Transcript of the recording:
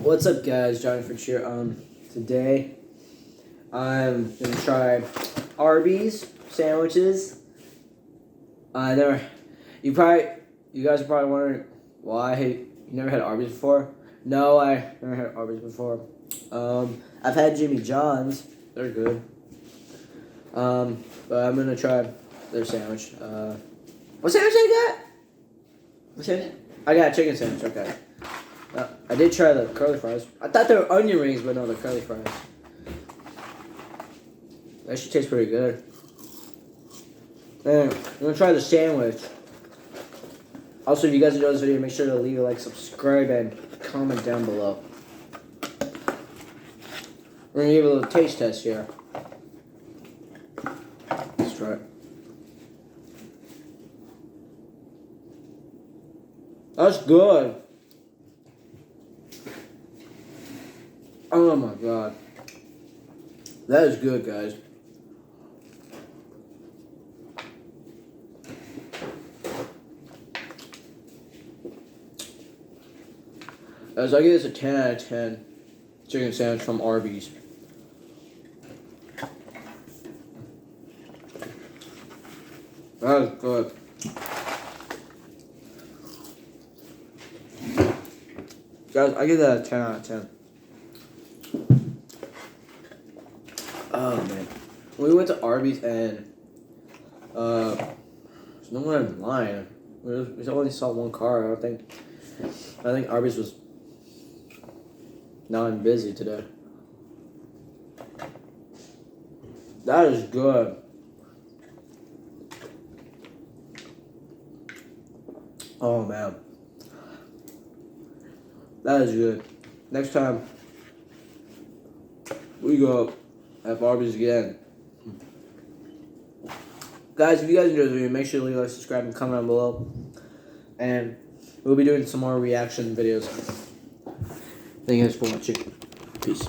What's up, guys? Jonathan here. Today I'm gonna try Arby's sandwiches. You guys are probably wondering why you never had Arby's before. No, I never had Arby's before. I've had Jimmy John's. They're good. But I'm gonna try their sandwich. What sandwich I got? What sandwich? I got a chicken sandwich. Okay. I did try the curly fries. I thought they were onion rings, but no, they're curly fries. That should taste pretty good. And I'm gonna try the sandwich. Also, if you guys enjoyed this video, make sure to leave a like, subscribe, and comment down below. We're gonna give it a little taste test here. Let's try it. That's good. Oh my god. That is good, guys. Guys, I give this a 10 out of 10 chicken sandwich from Arby's. That is good. Guys, I give that a 10 out of 10. Oh man, we went to Arby's and there's no one in line. We only saw one car. I think Arby's was not busy today. That is good. Oh man, that is good. Next time we go at Arby's again. Guys, if you guys enjoyed the video, make sure to leave a like, subscribe, and comment down below. And we'll be doing some more reaction videos. Thank you guys for watching. Peace.